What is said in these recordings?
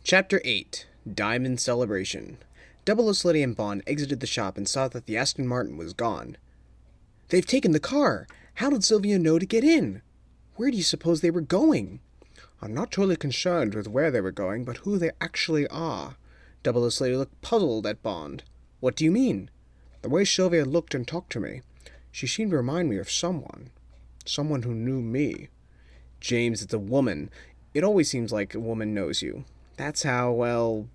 Chapter 8 Diamond Celebration. Double O Sleddy and Bond exited the shop and saw that the Aston Martin was gone. "They've taken the car! How did Sylvia know to get in? Where do you suppose they were going?" "I'm not totally concerned with where they were going, but who they actually are." Double O Sleddy looked puzzled at Bond. "What do you mean?" "The way Sylvia looked and talked to me. She seemed to remind me of someone. Someone who knew me." "James, it's a woman. It always seems like a woman knows you. That's how, well,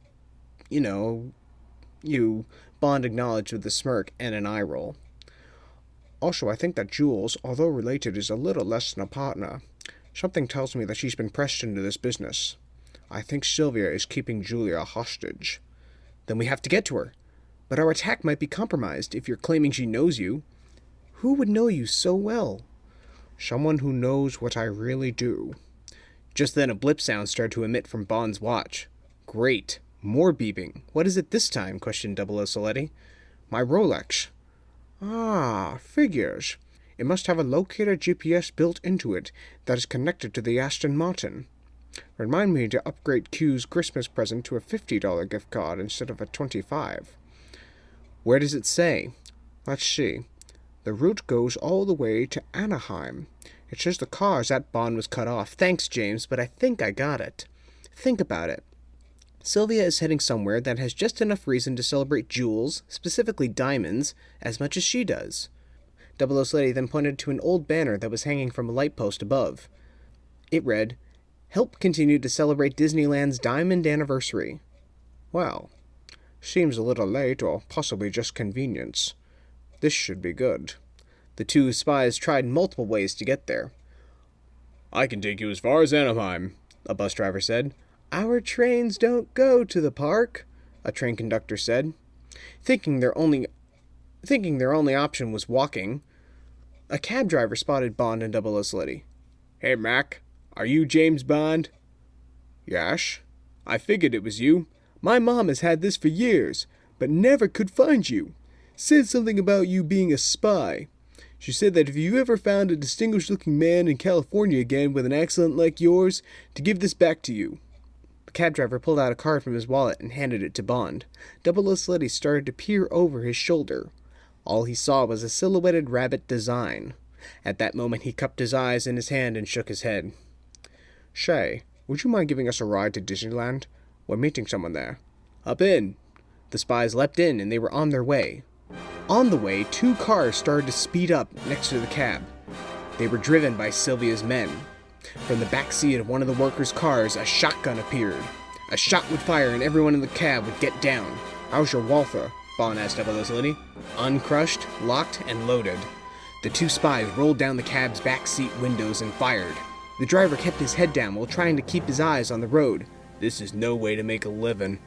you," Bond acknowledged with a smirk and an eye roll. "Also, I think that Jules, although related, is a little less than a partner. Something tells me that she's been pressed into this business. I think Sylvia is keeping Julia hostage." "Then we have to get to her. But our attack might be compromised if you're claiming she knows you." "Who would know you so well?" "Someone who knows what I really do." Just then a blip sound started to emit from Bond's watch. "Great. More beeping. What is it this time?" questioned Double O Sleddy. "My Rolex." "Ah, figures. It must have a locator GPS built into it that is connected to the Aston Martin. Remind me to upgrade Q's Christmas present to a $50 gift card instead of a $25. "Where does it say?" "Let's see. The route goes all the way to Anaheim. It says the car is at..." Bond was cut off. "Thanks, James, but I think I got it. Think about it. Sylvia is heading somewhere that has just enough reason to celebrate jewels, specifically diamonds, as much as she does." Double O Sleddy then pointed to an old banner that was hanging from a light post above. It read, "Help continue to celebrate Disneyland's Diamond Anniversary." "Well, seems a little late, or possibly just convenience. This should be good." The two spies tried multiple ways to get there. "I can take you as far as Anaheim," a bus driver said. "Our trains don't go to the park," a train conductor said. Thinking their only option was walking, a cab driver spotted Bond and Double O Sleddy. "Hey, Mac, are you James Bond?" "Yes." "I figured it was you. My mom has had this for years, but never could find you. Said something about you being a spy. She said that if you ever found a distinguished-looking man in California again with an accent like yours, to give this back to you." The cab driver pulled out a card from his wallet and handed it to Bond. Double O Sleddy started to peer over his shoulder. All he saw was a silhouetted rabbit design. At that moment he cupped his eyes in his hand and shook his head. "Say, would you mind giving us a ride to Disneyland? We're meeting someone there." "Up in." The spies leapt in and they were on their way. On the way, two cars started to speed up next to the cab. They were driven by Sylvia's men. From the back seat of one of the workers' cars, a shotgun appeared. A shot would fire and everyone in the cab would get down. "How's your Walther?" Bond asked Double O Sleddy. "Uncrushed, locked, and loaded." The two spies rolled down the cab's back seat windows and fired. The driver kept his head down while trying to keep his eyes on the road. "This is no way to make a living."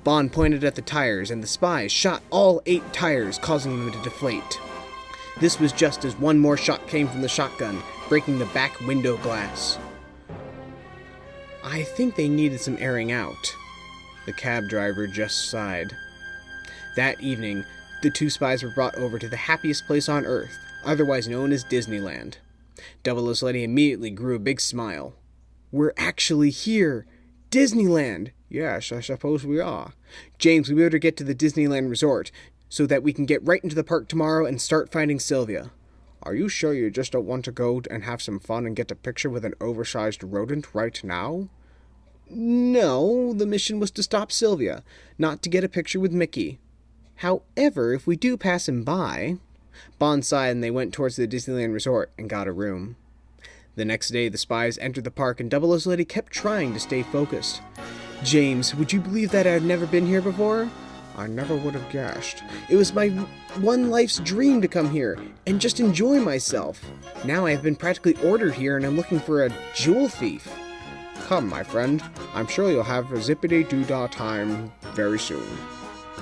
Bond pointed at the tires, and the spies shot all 8 tires, causing them to deflate. This was just as one more shot came from the shotgun, breaking the back window glass. "I think they needed some airing out." The cab driver just sighed. That evening, the two spies were brought over to the happiest place on Earth, otherwise known as Disneyland. Double O Sleddy immediately grew a big smile. "We're actually here! Disneyland!" "Yes, I suppose we are." "James, we better get to the Disneyland Resort, so that we can get right into the park tomorrow and start finding Sylvia." "Are you sure you just don't want to go and have some fun and get a picture with an oversized rodent right now?" "No, the mission was to stop Sylvia, not to get a picture with Mickey. However, if we do pass him by..." Bond sighed and they went towards the Disneyland Resort and got a room. The next day, the spies entered the park and Double O Sleddy kept trying to stay focused. "James, would you believe that I'd never been here before?" "I never would have guessed." "It was my one life's dream to come here and just enjoy myself. Now I have been practically ordered here and I'm looking for a jewel thief." "Come, my friend. I'm sure you'll have a zippity-doo-dah time very soon."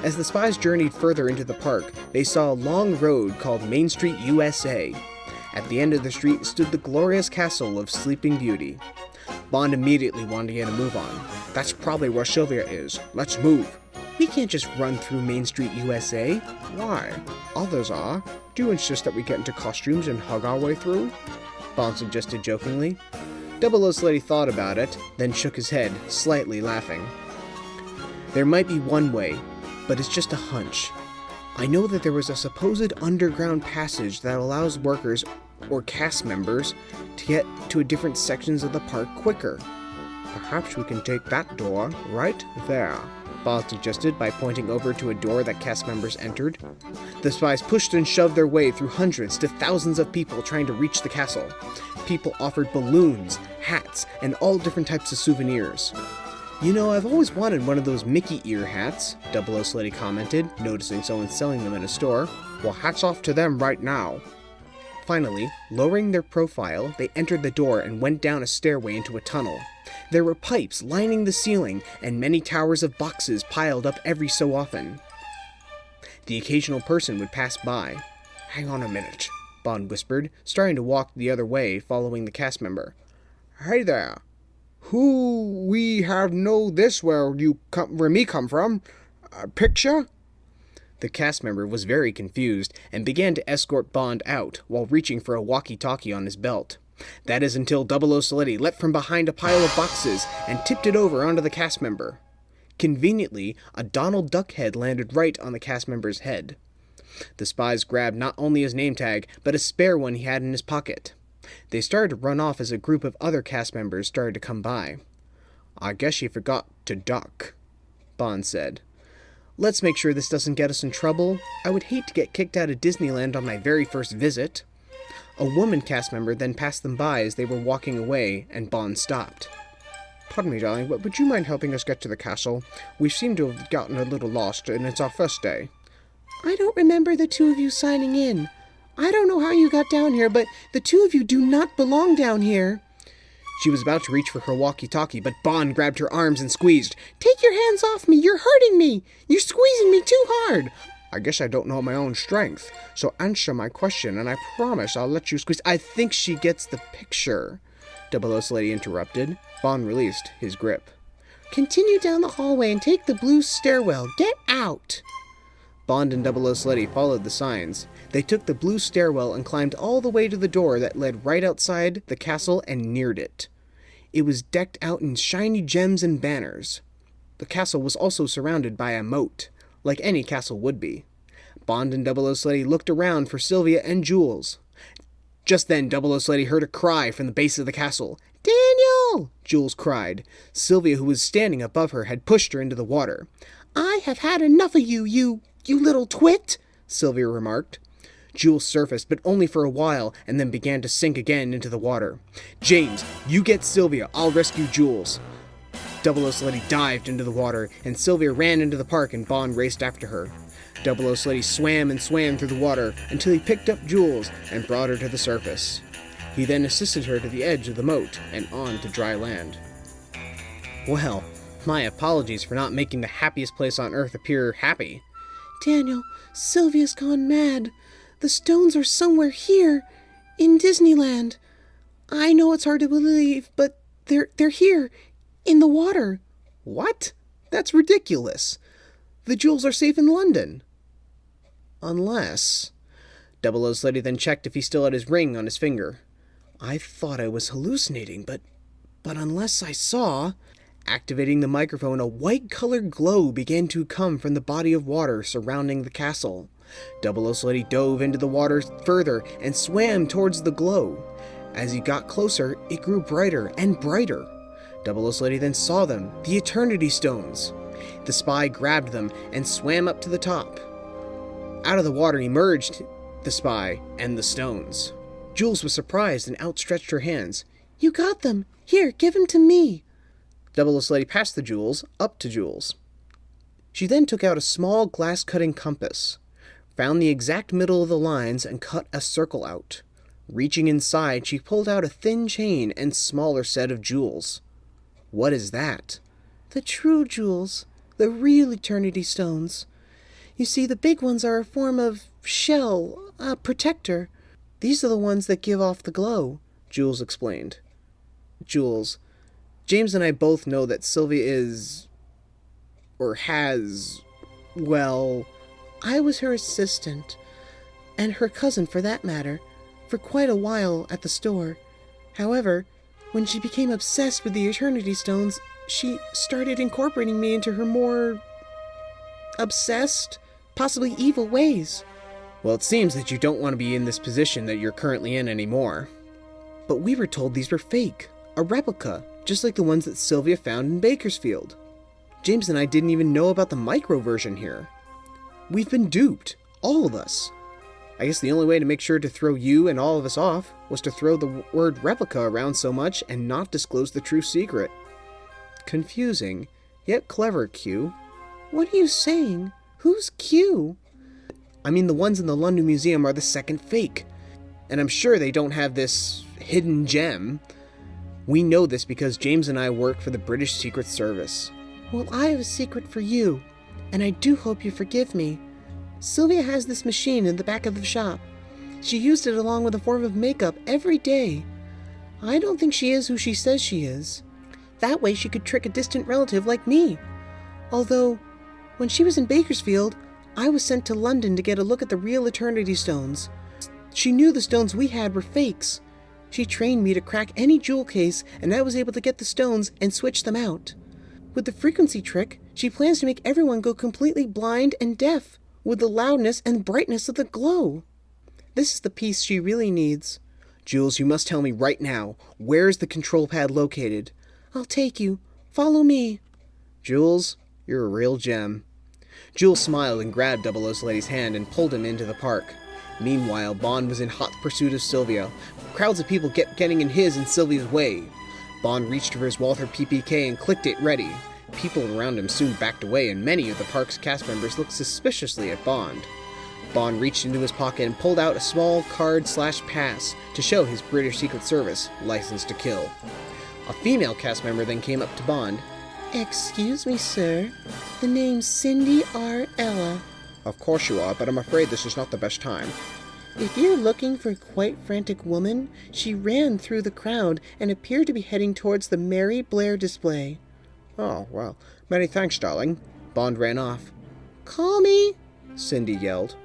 As the spies journeyed further into the park, they saw a long road called Main Street, USA. At the end of the street stood the glorious castle of Sleeping Beauty. Bond immediately wanted to get a move on. "That's probably where Sylvia is. Let's move." "We can't just run through Main Street, USA. "Why? Others are. Do you insist that we get into costumes and hug our way through?" Bond suggested jokingly. Double O Slutty thought about it, then shook his head, slightly laughing. There might be one way, but it's just a hunch. I know that there was a supposed underground passage that allows workers or cast members to get to different sections of the park quicker. Perhaps we can take that door right there, Bond suggested by pointing over to a door that cast members entered. The spies pushed and shoved their way through hundreds to thousands of people trying to reach the castle. People offered balloons, hats, and all different types of souvenirs. You know, I've always wanted one of those Mickey ear hats, Double O Slutty commented, noticing someone selling them in a store. Well, hats off to them right now. Finally, lowering their profile, they entered the door and went down a stairway into a tunnel. There were pipes lining the ceiling and many towers of boxes piled up every so often. The occasional person would pass by. Hang on a minute, Bond whispered, starting to walk the other way, following the cast member. Hey there. Who we have know this where me come from? Picture? The cast member was very confused and began to escort Bond out while reaching for a walkie-talkie on his belt. That is until Double O Slutty leapt from behind a pile of boxes and tipped it over onto the cast member. Conveniently, a Donald Duck head landed right on the cast member's head. The spies grabbed not only his name tag, but a spare one he had in his pocket. They started to run off as a group of other cast members started to come by. I guess you forgot to duck, Bond said. Let's make sure this doesn't get us in trouble. I would hate to get kicked out of Disneyland on my very first visit. A woman cast member then passed them by as they were walking away, and Bond stopped. Pardon me, darling, but would you mind helping us get to the castle? We seem to have gotten a little lost, and it's our first day. I don't remember the two of you signing in. I don't know how you got down here, but the two of you do not belong down here. She was about to reach for her walkie-talkie, but Bond grabbed her arms and squeezed. Take your hands off me! You're hurting me! You're squeezing me too hard! I guess I don't know my own strength, so answer my question, and I promise I'll let you squeeze. I think she gets the picture, Double O Slutty interrupted. Bond released his grip. Continue down the hallway and take the blue stairwell. Get out! Bond and Double O Slutty followed the signs. They took the blue stairwell and climbed all the way to the door that led right outside the castle and neared it. It was decked out in shiny gems and banners. The castle was also surrounded by a moat, like any castle would be. Bond and Double O Slutty looked around for Sylvia and Jules. Just then, Double O Slutty heard a cry from the base of the castle. Daniel! Jules cried. Sylvia, who was standing above her, had pushed her into the water. I have had enough of you, you little twit, Sylvia remarked. Jules surfaced, but only for a while, and then began to sink again into the water. James, you get Sylvia. I'll rescue Jules. Double O Slutty dived into the water, and Sylvia ran into the park, and Bond raced after her. Double O Slutty swam and swam through the water until he picked up Jules and brought her to the surface. He then assisted her to the edge of the moat and on to dry land. Well, my apologies for not making the happiest place on Earth appear happy. Daniel, Sylvia's gone mad. The stones are somewhere here, in Disneyland. I know it's hard to believe, but they're here, in the water. What? That's ridiculous. The jewels are safe in London. Unless... Double O Slutty then checked if he still had his ring on his finger. I thought I was hallucinating, but unless I saw... Activating the microphone, a white-colored glow began to come from the body of water surrounding the castle. Double O Slutty dove into the water further and swam towards the glow. As he got closer, it grew brighter and brighter. Double O Slutty then saw them, the Eternity Stones. The spy grabbed them and swam up to the top. Out of the water emerged the spy and the stones. Jules was surprised and outstretched her hands. You got them. Here, give them to me. Double O Slutty passed the jewels up to Jules. She then took out a small glass-cutting compass, found the exact middle of the lines, and cut a circle out. Reaching inside, she pulled out a thin chain and smaller set of jewels. What is that? The true jewels, the real Eternity Stones. You see, the big ones are a form of shell, a protector. These are the ones that give off the glow, Jules explained. Jules, James and I both know that Sylvia is... or has... well... I was her assistant, and her cousin for that matter, for quite a while at the store. However, When she became obsessed with the Eternity Stones, she started incorporating me into her more obsessed, possibly evil ways. Well, it seems that you don't want to be in this position that you're currently in anymore. But we were told these were fake, a replica, just like the ones that Sylvia found in Bakersfield. James and I didn't even know about the micro version here. We've been duped, all of us. I guess the only way to make sure to throw you and all of us off was to throw the word replica around so much and not disclose the true secret. Confusing, yet clever, Q. What are you saying? Who's Q? I mean, the ones in the London Museum are the second fake. And I'm sure they don't have this hidden gem. We know this because James and I work for the British Secret Service. Well, I have a secret for you, and I do hope you forgive me. Sylvia has this machine in the back of the shop. She used it along with a form of makeup every day. I don't think she is who she says she is. That way she could trick a distant relative like me. Although, when she was in Bakersfield, I was sent to London to get a look at the real Eternity Stones. She knew the stones we had were fakes. She trained me to crack any jewel case, and I was able to get the stones and switch them out. With the frequency trick, she plans to make everyone go completely blind and deaf with the loudness and brightness of the glow. This is the piece she really needs. Jules, you must tell me right now, where is the control pad located? I'll take you. Follow me. Jules, you're a real gem. Jules smiled and grabbed 00's hand and pulled him into the park. Meanwhile, Bond was in hot pursuit of Sylvia. Crowds of people kept getting in his and Sylvia's way. Bond reached for his Walther PPK and clicked it ready. People around him soon backed away, and many of the park's cast members looked suspiciously at Bond. Bond reached into his pocket and pulled out a small card/pass to show his British Secret Service license to kill. A female cast member then came up to Bond. Excuse me, sir. The name's Cindy R. Ella. Of course you are, but I'm afraid this is not the best time. If you're looking for a quite frantic woman, she ran through the crowd and appeared to be heading towards the Mary Blair display. Oh, well, many thanks, darling. Bond ran off. Call me, Cindy yelled.